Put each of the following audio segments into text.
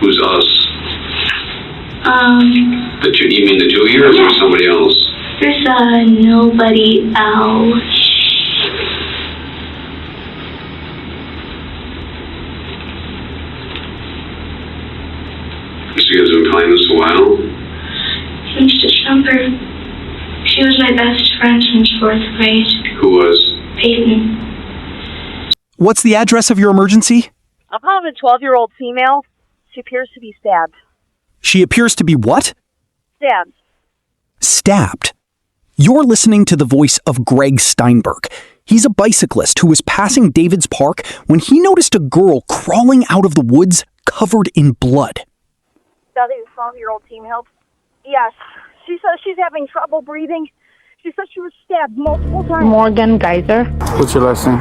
Who's us? You mean the two of you or somebody else? There's nobody else. So you guys have been playing this a while? Since December. She was my best friend since 4th grade. Who was? Peyton. What's the address of your emergency? I'm calling a 12-year-old female. She appears to be stabbed. She appears to be what? Stabbed. Stabbed. You're listening to the voice of Greg Steinberg. He's a bicyclist who was passing David's Park when he noticed a girl crawling out of the woods covered in blood. I think the 12-year-old team help. Yes. She says she's having trouble breathing. She said she was stabbed multiple times. Morgan Geyser. What's your last name?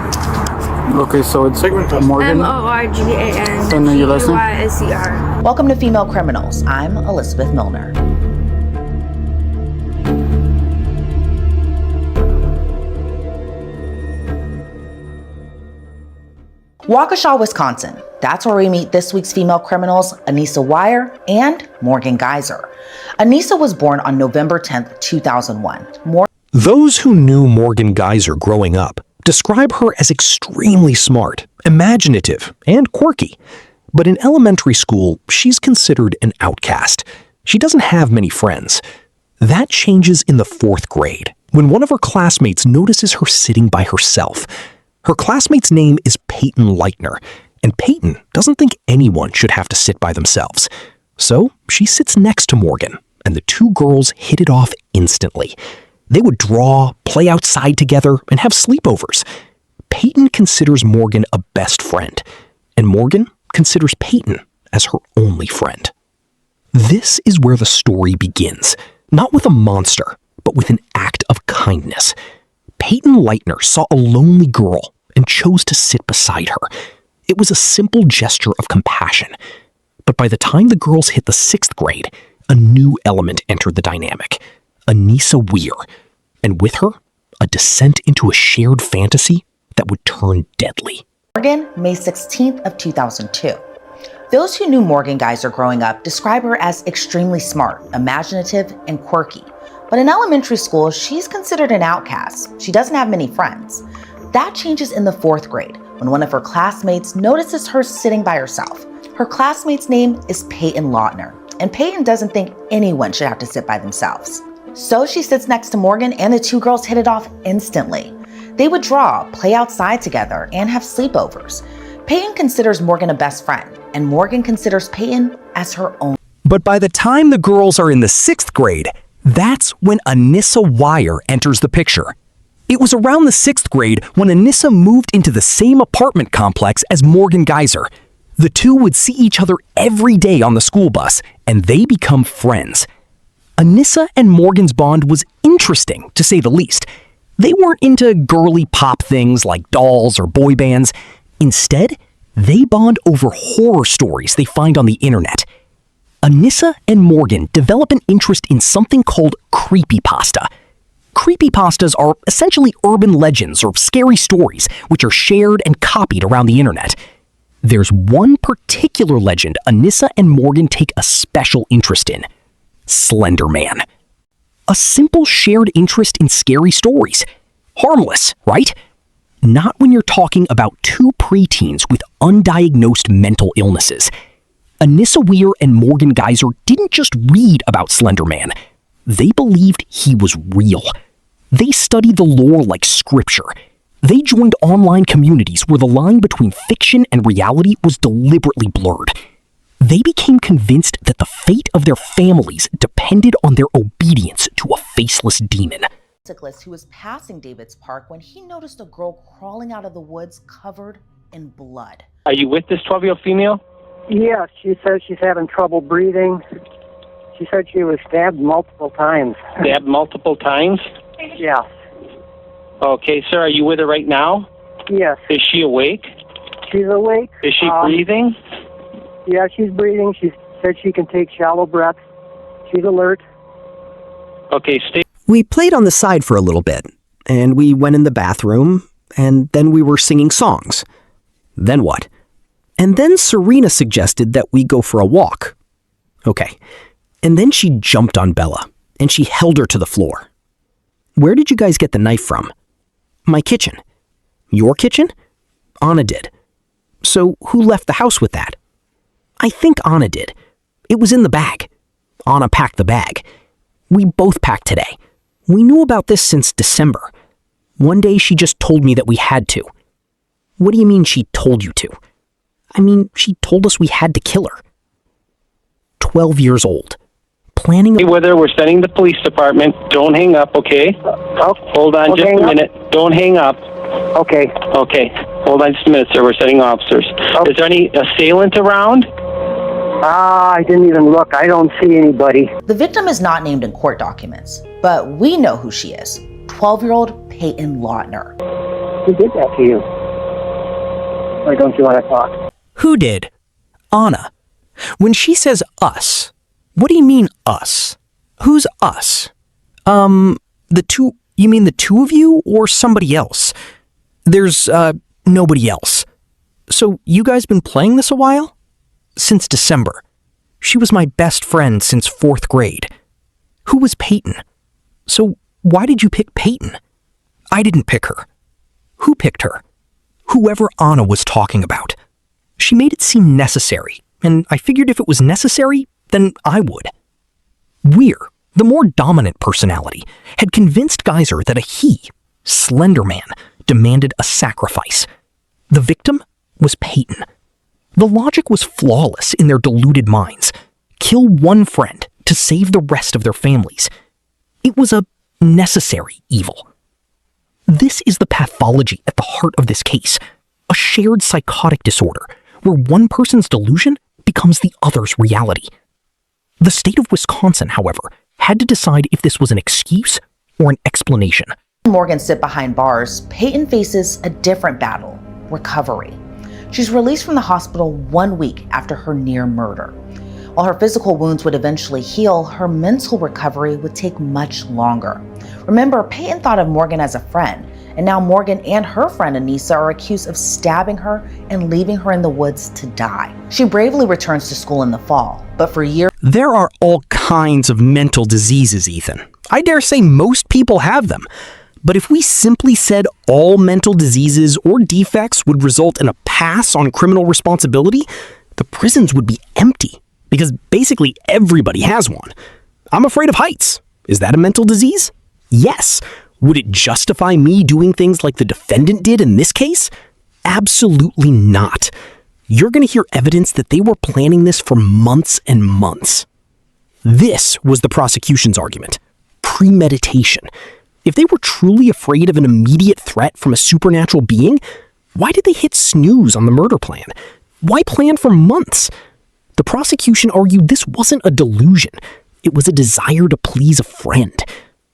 Okay, so it's Morgan. Morgan. And then your last name? Ser. Welcome to Female Criminals. I'm Elizabeth Milner. Waukesha, Wisconsin. That's where we meet this week's female criminals, Anissa Weier and Morgan Geyser. Anissa was born on November 10th, 2001. Those who knew Morgan Geyser growing up describe her as extremely smart, imaginative, and quirky. But in elementary school, she's considered an outcast. She doesn't have many friends. That changes in the 4th grade, when one of her classmates notices her sitting by herself. Her classmate's name is Peyton Leitner, and Peyton doesn't think anyone should have to sit by themselves. So she sits next to Morgan, and the two girls hit it off instantly. They would draw, play outside together, and have sleepovers. Peyton considers Morgan a best friend, and Morgan considers Peyton as her only friend. This is where the story begins, not with a monster, but with an act of kindness. Peyton Leitner saw a lonely girl and chose to sit beside her. It was a simple gesture of compassion. But by the time the girls hit the 6th grade, a new element entered the dynamic. Anissa Weier, and with her, a descent into a shared fantasy that would turn deadly. Morgan, May 16th of 2002. Those who knew Morgan Geyser growing up describe her as extremely smart, imaginative, and quirky. But in elementary school, she's considered an outcast. She doesn't have many friends. That changes in the 4th grade, when one of her classmates notices her sitting by herself. Her classmate's name is Peyton Leitner, and Peyton doesn't think anyone should have to sit by themselves. So she sits next to Morgan, and the two girls hit it off instantly. They would draw, play outside together, and have sleepovers. Peyton considers Morgan a best friend, and Morgan considers Peyton as her own. But by the time the girls are in the 6th grade, that's when Anissa Weier enters the picture. It was around the 6th grade when Anissa moved into the same apartment complex as Morgan Geyser. The two would see each other every day on the school bus, and they become friends. Anissa and Morgan's bond was interesting, to say the least. They weren't into girly pop things like dolls or boy bands. Instead, they bond over horror stories they find on the internet. Anissa and Morgan develop an interest in something called creepypasta. Creepypastas are essentially urban legends or scary stories which are shared and copied around the internet. There's one particular legend Anissa and Morgan take a special interest in: Slender Man. A simple shared interest in scary stories. Harmless, right? Not when you're talking about two preteens with undiagnosed mental illnesses. Anissa Weier and Morgan Geyser didn't just read about Slender Man. They believed he was real. They studied the lore like scripture. They joined online communities where the line between fiction and reality was deliberately blurred. They became convinced that the fate of their families depended on their obedience to a faceless demon. Bicyclist who was passing David's Park when he noticed a girl crawling out of the woods covered in blood. Are you with this 12-year-old female? Yes, she says she's having trouble breathing. She said she was stabbed multiple times. Stabbed multiple times? Yes. Okay, sir, are you with her right now? Yes. Is she awake? She's awake. Is she breathing? Yeah, she's breathing. She said she can take shallow breaths. She's alert. Okay, stay. We played on the side for a little bit, and we went in the bathroom, and then we were singing songs. Then what? And then Serena suggested that we go for a walk. Okay. And then she jumped on Bella, and she held her to the floor. Where did you guys get the knife from? My kitchen. Your kitchen? Anna did. So who left the house with that? I think Anna did. It was in the bag. Anna packed the bag. We both packed today. We knew about this since December. One day she just told me that we had to. What do you mean she told you to? I mean, she told us we had to kill her. 12 years old. Planning Hey, Wither, we're sending the police department. Don't hang up, okay? Hold on just a minute. Don't hang up. Okay. Okay. Hold on just a minute, sir. We're sending officers. Is there any assailant around? I didn't even look. I don't see anybody. The victim is not named in court documents, but we know who she is. 12-year-old Peyton Lautner. Who did that to you? Or don't you want to talk? Who did? Anna. When she says us, what do you mean us? Who's us? The two, you mean the two of you or somebody else? There's, nobody else. So you guys been playing this a while? Since December. She was my best friend since 4th grade. Who was Peyton? So why did you pick Peyton? I didn't pick her. Who picked her? Whoever Anna was talking about. She made it seem necessary, and I figured if it was necessary, then I would. Weir, the more dominant personality, had convinced Geyser that a he, Slender Man, demanded a sacrifice. The victim was Peyton. The logic was flawless in their deluded minds. Kill one friend to save the rest of their families. It was a necessary evil. This is the pathology at the heart of this case, a shared psychotic disorder where one person's delusion becomes the other's reality. The state of Wisconsin, however, had to decide if this was an excuse or an explanation. Morgan sit behind bars, Peyton faces a different battle, recovery. She's released from the hospital 1 week after her near murder. While her physical wounds would eventually heal, her mental recovery would take much longer. Remember, Peyton thought of Morgan as a friend, and now Morgan and her friend Anissa are accused of stabbing her and leaving her in the woods to die. She bravely returns to school in the fall, but for years... There are all kinds of mental diseases, Ethan. I dare say most people have them. But if we simply said all mental diseases or defects would result in a pass on criminal responsibility, the prisons would be empty, because basically everybody has one. I'm afraid of heights. Is that a mental disease? Yes. Would it justify me doing things like the defendant did in this case? Absolutely not. You're going to hear evidence that they were planning this for months and months. This was the prosecution's argument. Premeditation. If they were truly afraid of an immediate threat from a supernatural being, why did they hit snooze on the murder plan? Why plan for months? The prosecution argued this wasn't a delusion. It was a desire to please a friend.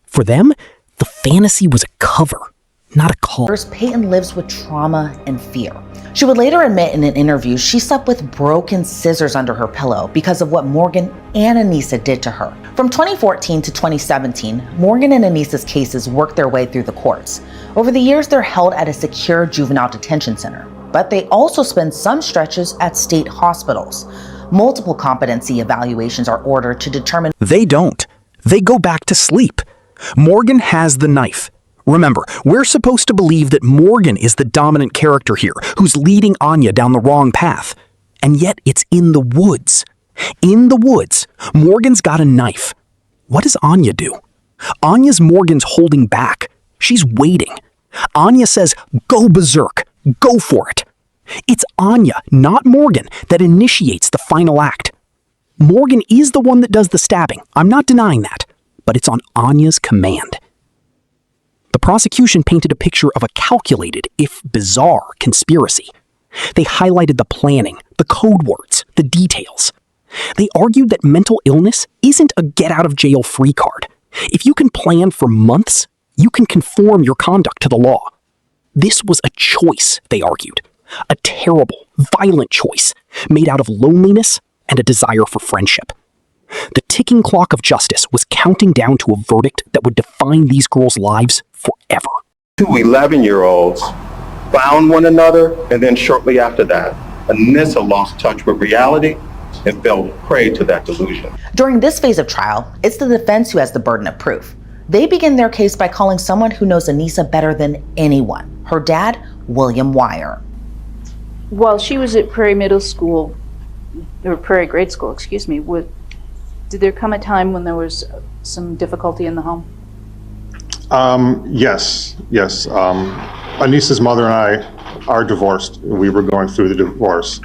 For them, the fantasy was a cover, not a cause. First, Peyton lives with trauma and fear. She would later admit in an interview she slept with broken scissors under her pillow because of what Morgan and Anissa did to her. From 2014 to 2017, Morgan and Anissa's cases worked their way through the courts. Over the years, they're held at a secure juvenile detention center, but they also spend some stretches at state hospitals. Multiple competency evaluations are ordered to determine... They don't. They go back to sleep. Morgan has the knife. Remember, we're supposed to believe that Morgan is the dominant character here, who's leading Anya down the wrong path. And yet it's in the woods. In the woods, Morgan's got a knife. What does Anya do? Anya's Morgan's holding back. She's waiting. Anya says, go berserk. Go for it. It's Anya, not Morgan, that initiates the final act. Morgan is the one that does the stabbing. I'm not denying that. But it's on Anya's command. The prosecution painted a picture of a calculated, if bizarre, conspiracy. They highlighted the planning, the code words, the details. They argued that mental illness isn't a get-out-of-jail-free card. If you can plan for months, you can conform your conduct to the law. This was a choice, they argued. A terrible, violent choice made out of loneliness and a desire for friendship. The ticking clock of justice was counting down to a verdict that would define these girls' lives forever. 2 11-year-olds found one another, and then shortly after that, Anissa lost touch with reality and fell prey to that delusion. During this phase of trial, it's the defense who has the burden of proof. They begin their case by calling someone who knows Anissa better than anyone, her dad, William Wire. While she was at Prairie Middle School, or Prairie Grade School, excuse me, did there come a time when there was some difficulty in the home? Yes. Anissa's mother and I are divorced. We were going through the divorce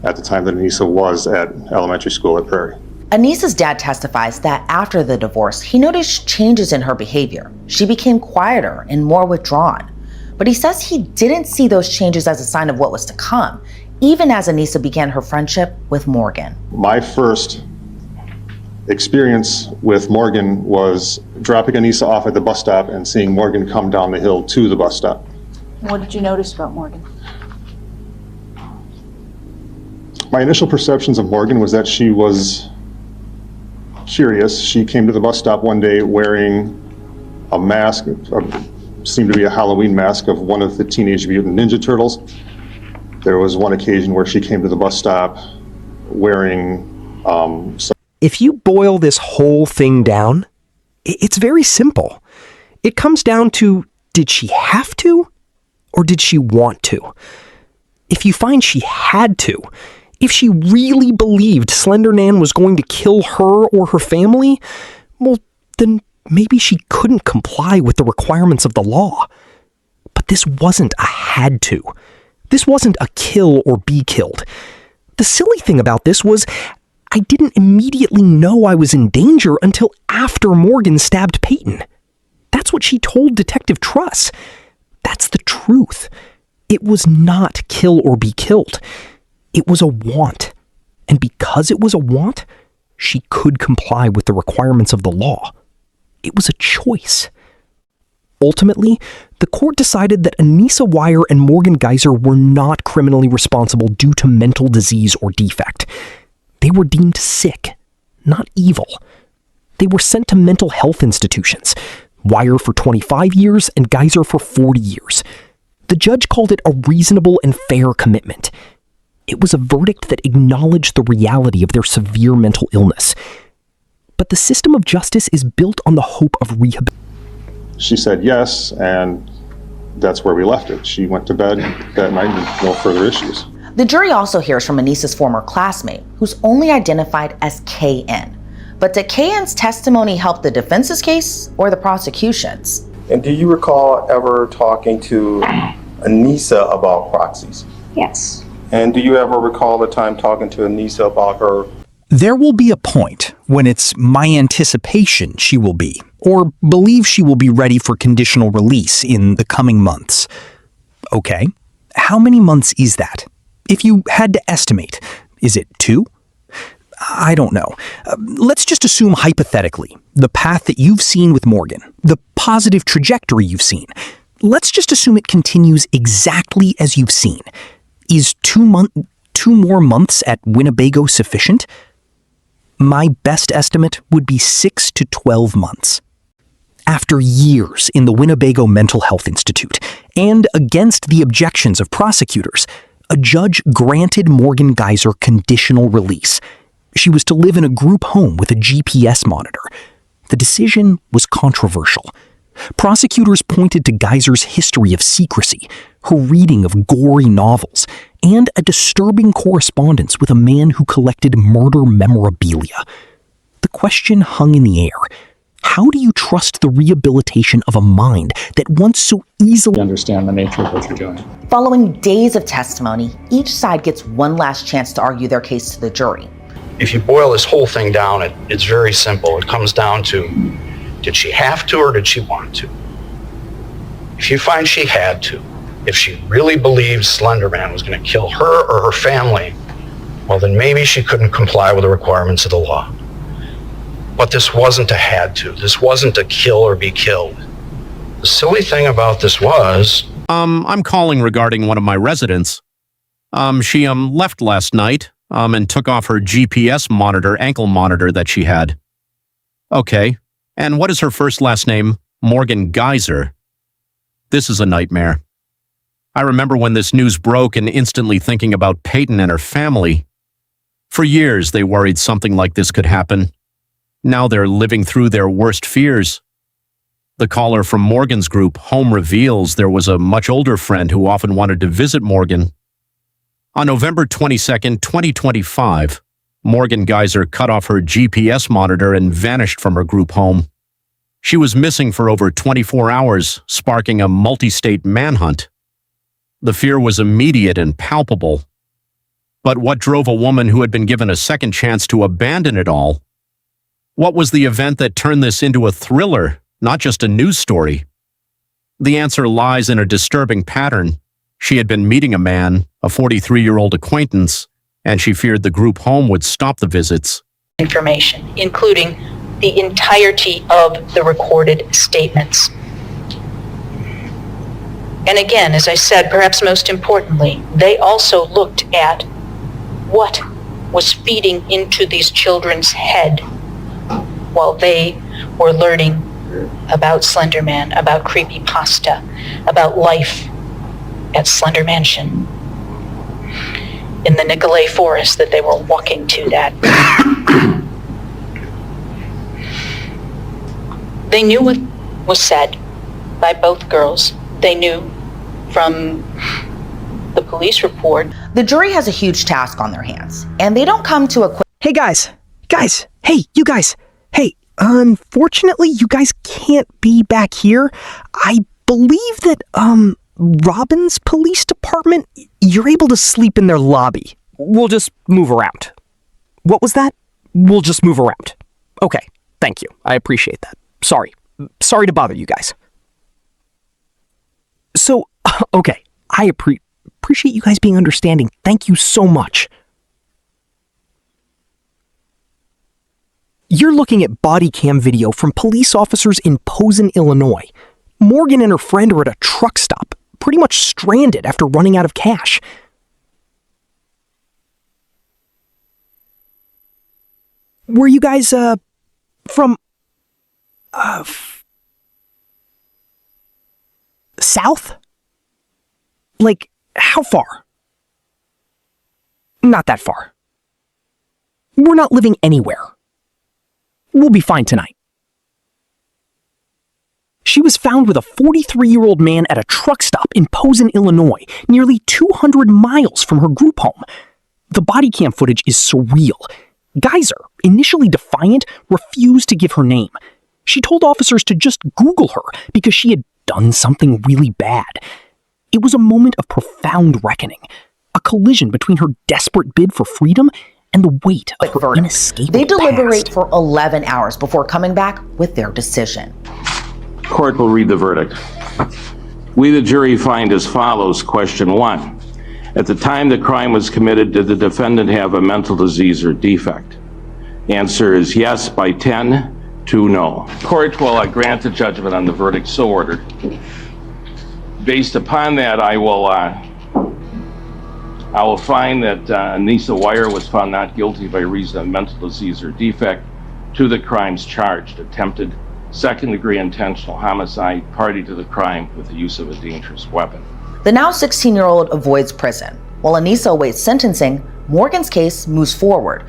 at the time that Anissa was at elementary school at Prairie. Anissa's dad testifies that after the divorce, he noticed changes in her behavior. She became quieter and more withdrawn. But he says he didn't see those changes as a sign of what was to come, even as Anissa began her friendship with Morgan. My first experience with Morgan was dropping Anissa off at the bus stop and seeing Morgan come down the hill to the bus stop. What did you notice about Morgan? My initial perceptions of Morgan was that she was curious. She came to the bus stop one day wearing a mask, seemed to be a Halloween mask of one of the Teenage Mutant Ninja Turtles. There was one occasion where she came to the bus stop wearing If you boil this whole thing down, it's very simple. It comes down to, did she have to or did she want to? If you find she had to, if she really believed Slender Nan was going to kill her or her family, well, then maybe she couldn't comply with the requirements of the law. But this wasn't a had to. This wasn't a kill or be killed. The silly thing about this was I didn't immediately know I was in danger until after Morgan stabbed Peyton. That's what she told Detective Truss. That's the truth. It was not kill or be killed. It was a want. And because it was a want, she could comply with the requirements of the law. It was a choice. Ultimately, the court decided that Anissa Wire and Morgan Geyser were not criminally responsible due to mental disease or defect. They were deemed sick, not evil. They were sent to mental health institutions, Wire for 25 years and Geyser for 40 years. The judge called it a reasonable and fair commitment. It was a verdict that acknowledged the reality of their severe mental illness. But the system of justice is built on the hope of rehabilitation. She said yes, and that's where we left it. She went to bed that night with no further issues. The jury also hears from Anissa's former classmate, who's only identified as KN. But did KN's testimony help the defense's case or the prosecution's? And do you recall ever talking to Anissa about proxies? Yes. And do you ever recall the time talking to Anissa about her? There will be a point when it's my anticipation she will be, or believe she will be ready for conditional release in the coming months. Okay, how many months is that? If you had to estimate, is it 2? I don't know. Let's just assume hypothetically, the path that you've seen with Morgan, the positive trajectory you've seen, let's just assume it continues exactly as you've seen. Is 2 more months at Winnebago sufficient? My best estimate would be 6 to 12 months. After years in the Winnebago Mental Health Institute, and against the objections of prosecutors, a judge granted Morgan Geyser conditional release. She was to live in a group home with a GPS monitor. The decision was controversial. Prosecutors pointed to Geyser's history of secrecy, her reading of gory novels, and a disturbing correspondence with a man who collected murder memorabilia. The question hung in the air. How do you trust the rehabilitation of a mind that once so easily Understand the nature of what you're doing. Following days of testimony, each side gets one last chance to argue their case to the jury. If you boil this whole thing down, it's very simple. It comes down to, did she have to or did she want to? If you find she had to, if she really believed Slender Man was going to kill her or her family, well, then maybe she couldn't comply with the requirements of the law. But this wasn't a had to. This wasn't a kill or be killed. The silly thing about this was... I'm calling regarding one of my residents. She left last night, and took off her GPS monitor, ankle monitor that she had. Okay. And what is her first last name? Morgan Geyser. This is a nightmare. I remember when this news broke and instantly thinking about Peyton and her family. For years, they worried something like this could happen. Now they're living through their worst fears. The caller from Morgan's group, Home, reveals there was a much older friend who often wanted to visit Morgan. On November 22nd, 2025, Morgan Geyser cut off her GPS monitor and vanished from her group home. She was missing for over 24 hours, sparking a multi-state manhunt. The fear was immediate and palpable. But what drove a woman who had been given a second chance to abandon it all? What was the event that turned this into a thriller, not just a news story? The answer lies in a disturbing pattern. She had been meeting a man, a 43-year-old acquaintance, and she feared the group home would stop the visits. Information, including the entirety of the recorded statements. And again, as I said, perhaps most importantly, they also looked at what was feeding into these children's head while they were learning about Slender Man, about creepypasta, about life at Slender Mansion in the Nicolay Forest that they were walking to that. They knew what was said by both girls. They knew from the police report. The jury has a huge task on their hands, and they don't come to a Hey guys, hey, you guys, hey, unfortunately, you guys can't be back here. I believe that, Robin's police department, you're able to sleep in their lobby. We'll just move around. What was that? We'll just move around. Okay, thank you. I appreciate that. Sorry to bother you guys. So, okay, I appreciate you guys being understanding. Thank you so much. You're looking at body cam video from police officers in Posen, Illinois. Morgan and her friend are at a truck stop, pretty much stranded after running out of cash. Were you guys, from, south? Like, how far? Not that far. We're not living anywhere. We'll be fine tonight. She was found with a 43-year-old man at a truck stop in Posen, Illinois, nearly 200 miles from her group home. The body cam footage is surreal. Geyser, initially defiant, refused to give her name. She told officers to just Google her because she had done something really bad. It was a moment of profound reckoning, a collision between her desperate bid for freedom and the weight of her inescapable They deliberate past. for 11 hours before coming back with their decision. Court will read the verdict. We, the jury, find as follows. Question 1. At the time the crime was committed, did the defendant have a mental disease or defect? Answer is yes by 10 to no. Court will grant the judgment on the verdict so ordered. Based upon that, I will find that Anissa Wire was found not guilty by reason of mental disease or defect to the crimes charged: attempted second-degree intentional homicide, party to the crime with the use of a dangerous weapon. The now 16-year-old avoids prison. While Anissa awaits sentencing, Morgan's case moves forward.